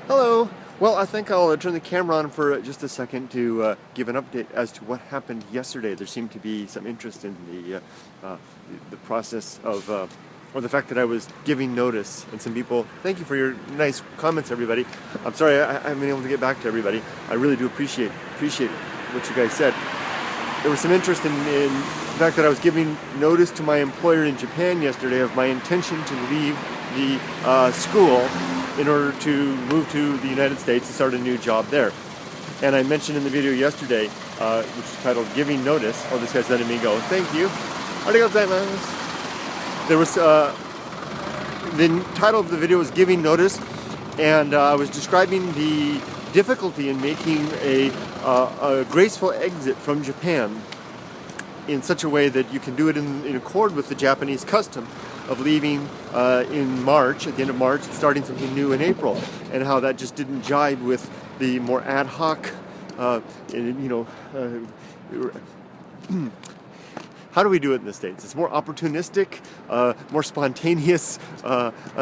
Hello. Well, I think I'll turn the camera on for just a second to give an update as to what happened yesterday. There seemed to be some interest in the process of, or the fact that I was giving notice, and some people. Thank you for your nice comments, everybody. I'm sorry I haven't been able to get back to everybody. I really do appreciate what you guys said. There was some interest in the fact that I was giving notice to my employer in Japan yesterday of my intention to leave the school in order to move to the United States and start a new job there. And I mentioned in the video yesterday, which is titled Giving Notice. Oh, this guy's letting me go. Thank you. Arigatou gozaimasu. There was, the title of the video was Giving Notice, and I was describing the difficulty in making a graceful exit from Japan in such a way that you can do it in accord with the Japanese custom of leaving in March, at the end of March, and starting something new in April, and how that just didn't jibe with the more ad hoc, how do we do it in the States? It's more opportunistic, more spontaneous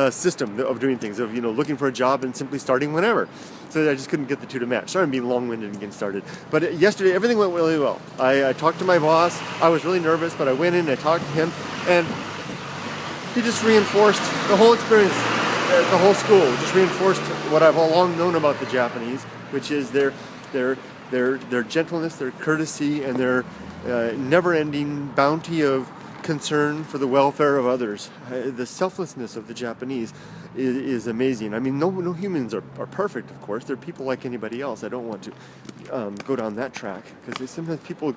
system of doing things, of looking for a job and simply starting whenever. So I just couldn't get the two to match. Sorry I'm being long-winded and getting started. But yesterday, everything went really well. I talked to my boss. I was really nervous, but I went in and I talked to him, and he just reinforced the whole experience, the whole school. Just reinforced what I've all long known about the Japanese, which is their gentleness, their courtesy, and their never-ending bounty of concern for the welfare of others. The selflessness of the Japanese is amazing. I mean, no humans are perfect, of course. They're people like anybody else. I don't want to go down that track, because sometimes people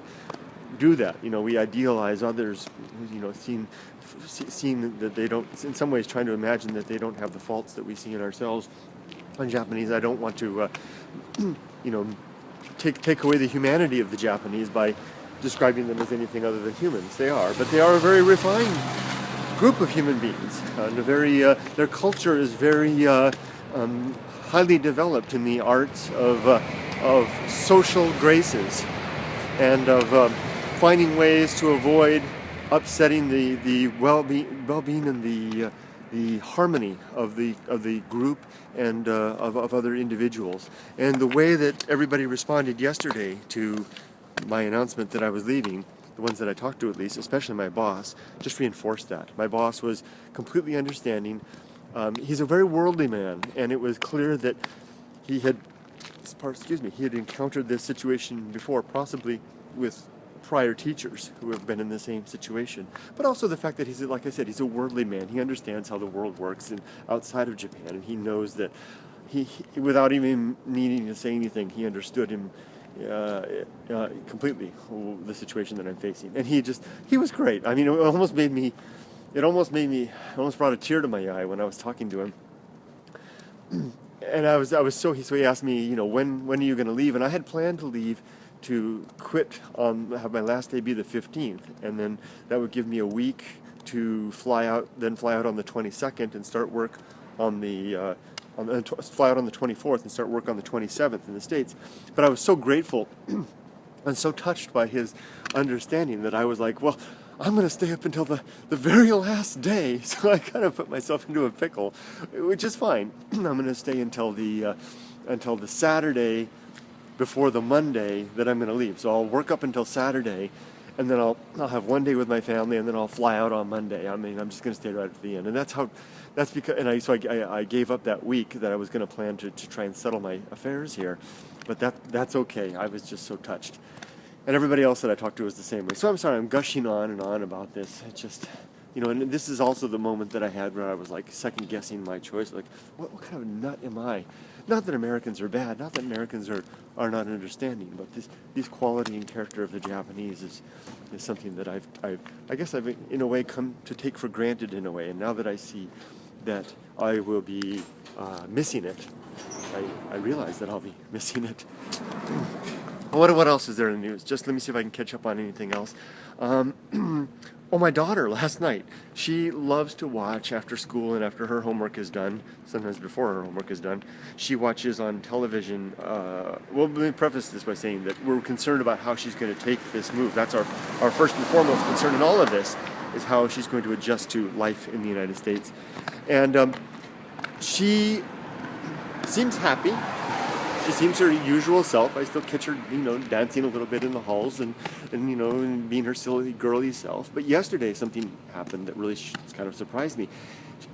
do that. We idealize others, seeing that they don't, in some ways trying to imagine that they don't have the faults that we see in ourselves. On Japanese, I don't want to, take away the humanity of the Japanese by describing them as anything other than humans. They are, but they are a very refined group of human beings. Their culture is very highly developed in the arts of social graces, and of finding ways to avoid upsetting the well-being and the harmony of the group and of other individuals. And the way that everybody responded yesterday to my announcement that I was leaving, the ones that I talked to at least, especially my boss, just reinforced that. My boss was completely understanding. He's a very worldly man, and it was clear that he had encountered this situation before, possibly with prior teachers who have been in the same situation. But also the fact that he's, like I said, he's a worldly man. He understands how the world works and outside of Japan, and he knows that he without even needing to say anything, he understood him completely, the situation that I'm facing. And he was great. I mean, it almost brought a tear to my eye when I was talking to him. And so he asked me, when are you going to leave? And I had planned to leave, to quit have my last day be the 15th, and then that would give me a week to fly out on the 22nd and start work on the fly out on the 24th and start work on the 27th in the States. But I was so grateful and so touched by his understanding that I was like, well, I'm going to stay up until the very last day. So I kind of put myself into a pickle, which is fine. I'm going to stay until the Saturday before the Monday that I'm going to leave. So I'll work up until Saturday, and then I'll have one day with my family, and then I'll fly out on Monday. I mean, I'm just going to stay right at the end. And I gave up that week that I was going to plan to try and settle my affairs here. But that's okay. I was just so touched. And everybody else that I talked to was the same way. So I'm sorry, I'm gushing on and on about this. It just, and this is also the moment that I had where I was like second guessing my choice. Like, what kind of nut am I? Not that Americans are bad, not that Americans are not understanding, but this quality and character of the Japanese is something that I guess I've in a way come to take for granted in a way. And now that I see that I will be missing it, I realize that I'll be missing it. What else is there in the news? Just let me see if I can catch up on anything else. My daughter last night, she loves to watch after school and after her homework is done, sometimes before her homework is done, she watches on television. Let me preface this by saying that we're concerned about how she's going to take this move. That's our first and foremost concern in all of this, is how she's going to adjust to life in the United States. And she seems happy. She seems her usual self. I still catch her, dancing a little bit in the halls and being her silly, girly self. But yesterday something happened that really kind of surprised me.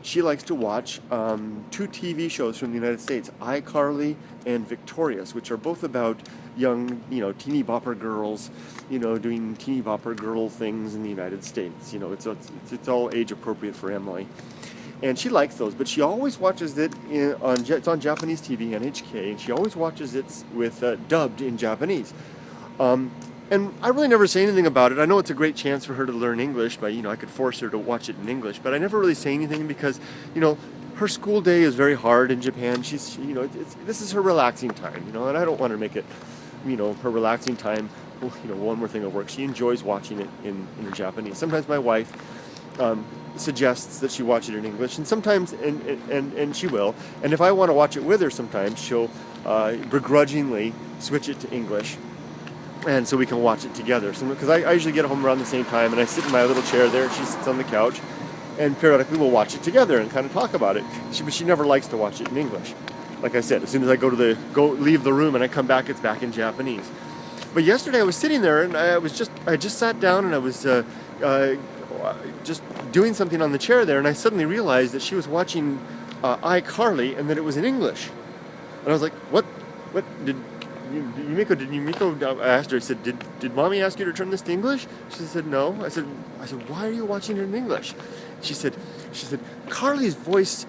She likes to watch 2 TV shows from the United States, iCarly and Victorious, which are both about young, teeny bopper girls, doing teeny bopper girl things in the United States. It's all age appropriate for Emily. And she likes those, but she always watches it it's on Japanese TV, NHK, and she always watches it with dubbed in Japanese. And I really never say anything about it. I know it's a great chance for her to learn English, but I could force her to watch it in English, but I never really say anything because, her school day is very hard in Japan. This is her relaxing time, and I don't want to make it, her relaxing time, one more thing at work. She enjoys watching it in Japanese. Sometimes my wife suggests that she watch it in English, and sometimes, and she will. And if I want to watch it with her, sometimes she'll begrudgingly switch it to English, and so we can watch it together. Because I usually get home around the same time, and I sit in my little chair there, and she sits on the couch, and periodically we'll watch it together and kind of talk about it. But she never likes to watch it in English. Like I said, as soon as I leave the room and I come back, it's back in Japanese. But yesterday I was sitting there, and I just sat down, and I was just doing something on the chair there, and I suddenly realized that she was watching iCarly, and that it was in English. And I was like, what did Yumiko, I asked her, I said, did Mommy ask you to turn this to English? She said, no. I said, why are you watching it in English? She said, Carly's voice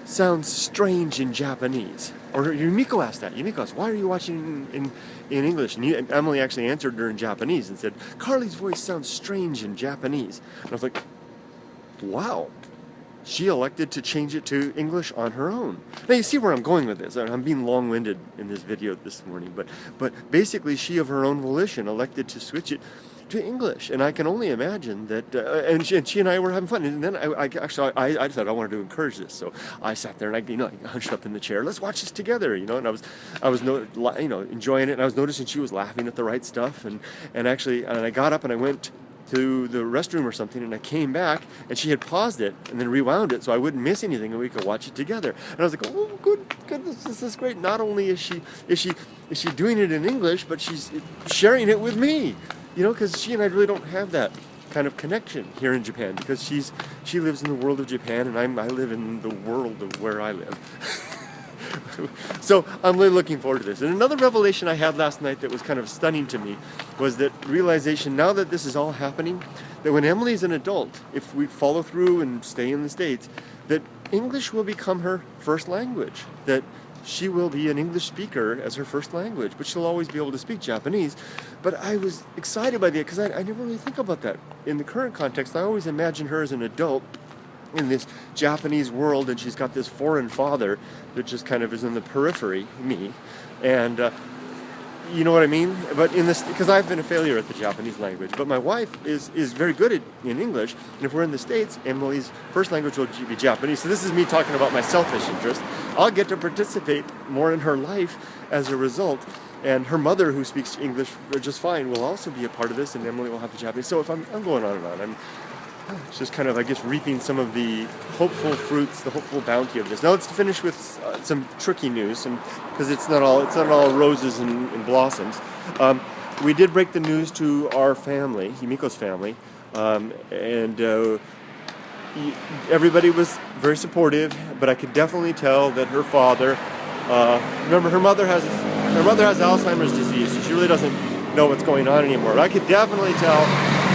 sounds strange in Japanese. Or Yumiko asked that. Yumiko asked, why are you watching in English? And Emily actually answered her in Japanese and said, Carly's voice sounds strange in Japanese. And I was like, wow. She elected to change it to English on her own. Now you see where I'm going with this. I'm being long-winded in this video this morning, but basically she of her own volition elected to switch it to English, and I can only imagine that. And she and I were having fun, and then I decided I wanted to encourage this, so I sat there and I hunched up in the chair. Let's watch this together, and I was enjoying it, and I was noticing she was laughing at the right stuff, and I got up and I went to the restroom or something, and I came back and she had paused it and then rewound it so I wouldn't miss anything and we could watch it together. And I was like, oh, good, this is great. Not only is she doing it in English, but she's sharing it with me, because she and I really don't have that kind of connection here in Japan, because she lives in the world of Japan and I live in the world of where I live. So I'm really looking forward to this. And another revelation I had last night that was kind of stunning to me was that realization, now that this is all happening, that when Emily's an adult, if we follow through and stay in the States, that English will become her first language, that she will be an English speaker as her first language, but she'll always be able to speak Japanese. But I was excited by that because I never really think about that. In the current context, I always imagine her as an adult in this Japanese world, and she's got this foreign father that just kind of is in the periphery, me, and you know what I mean? But in this, because I've been a failure at the Japanese language, but my wife is very good in English, and if we're in the States, Emily's first language will be Japanese. So this is me talking about my selfish interest. I'll get to participate more in her life as a result, and her mother, who speaks English just fine, will also be a part of this, and Emily will have the Japanese. So if I'm going on and on, it's just kind of, I guess, reaping some of the hopeful fruits, the hopeful bounty of this. Now let's finish with some tricky news, because it's not all roses and blossoms. We did break the news to our family, Yumiko's family, and everybody was very supportive. But I could definitely tell that her father, remember, her mother has Alzheimer's disease, so she really doesn't know what's going on anymore. But I could definitely tell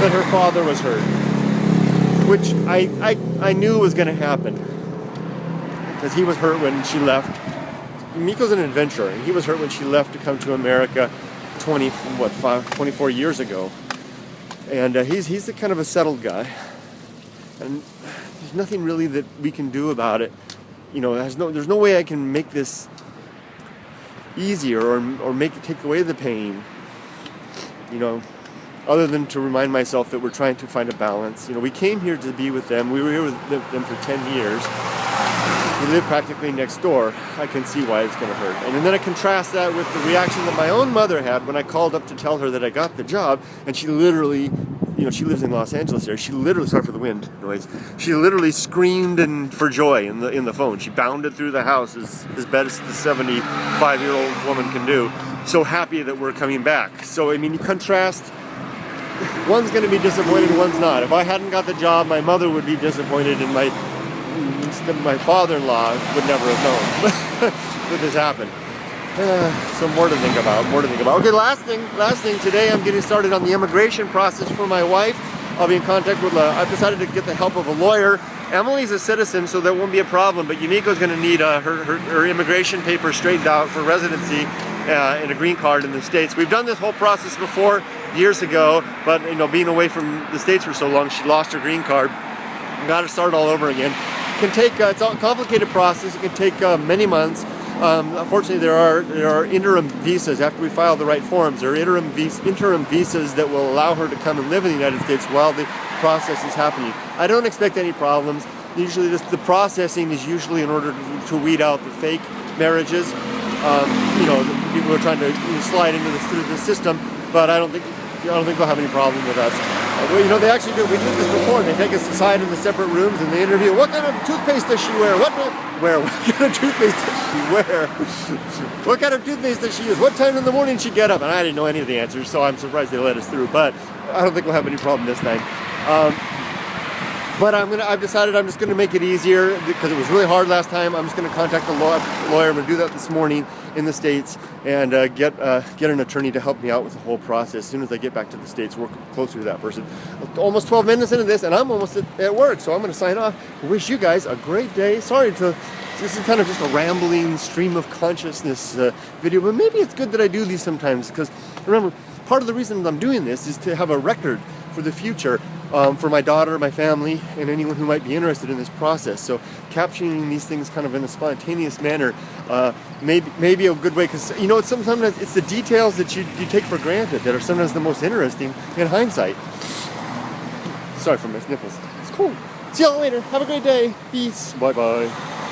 that her father was hurt, which I knew was going to happen, because he was hurt when she left. Miko's an adventurer, and he was hurt when she left to come to America 24 years ago. And he's a kind of a settled guy, and there's nothing really that we can do about it. There's no way I can make this easier or take away the pain. Other than to remind myself that we're trying to find a balance. We came here to be with them. We were here with them for 10 years. We live practically next door. I can see why it's going to hurt. And then I contrast that with the reaction that my own mother had when I called up to tell her that I got the job, and she literally she lives in Los Angeles area. She literally, sorry for the wind noise, she literally screamed for joy in the phone. She bounded through the house as best as the 75-year-old woman can do. So happy that we're coming back. So, I mean, you contrast, one's going to be disappointed, one's not. If I hadn't got the job, my mother would be disappointed, and my father-in-law would never have known that this happened. So more to think about, Okay, last thing, today I'm getting started on the immigration process for my wife. I'll be in contact with, I've decided to get the help of a lawyer. Emily's a citizen, so that won't be a problem, but Yumiko's going to need her immigration papers straightened out for residency and a green card in the States. We've done this whole process before, years ago, but being away from the States for so long, she lost her green card. Got to start all over again. It can take, it's a complicated process. It can take many months. Unfortunately, there are interim visas after we file the right forms. There are interim visas that will allow her to come and live in the United States while the process is happening. I don't expect any problems. Usually, the processing is usually in order to weed out the fake marriages. The people who are trying to slide through the system. But I don't think they'll have any problem with us. They actually do. We did this before. They take us aside in the separate rooms and they interview. What kind of toothpaste does she wear? What kind of toothpaste does she wear? What kind of toothpaste does she use? What time in the morning she get up? And I didn't know any of the answers, so I'm surprised they let us through. But I don't think we'll have any problem this time. But I've decided I'm just going to make it easier because it was really hard last time. I'm just going to contact the lawyer. I'm going to do that this morning in the States and get an attorney to help me out with the whole process. As soon as I get back to the States, work closer to that person. Almost 12 minutes into this, and I'm almost at work, so I'm going to sign off. I wish you guys a great day. This is kind of just a rambling stream of consciousness video, but maybe it's good that I do these sometimes because, remember, part of the reason I'm doing this is to have a record for the future, for my daughter, my family, and anyone who might be interested in this process. So capturing these things kind of in a spontaneous manner may be a good way, because sometimes it's the details that you take for granted that are sometimes the most interesting in hindsight. Sorry for my sniffles. It's cool. See y'all later. Have a great day. Peace. Bye-bye.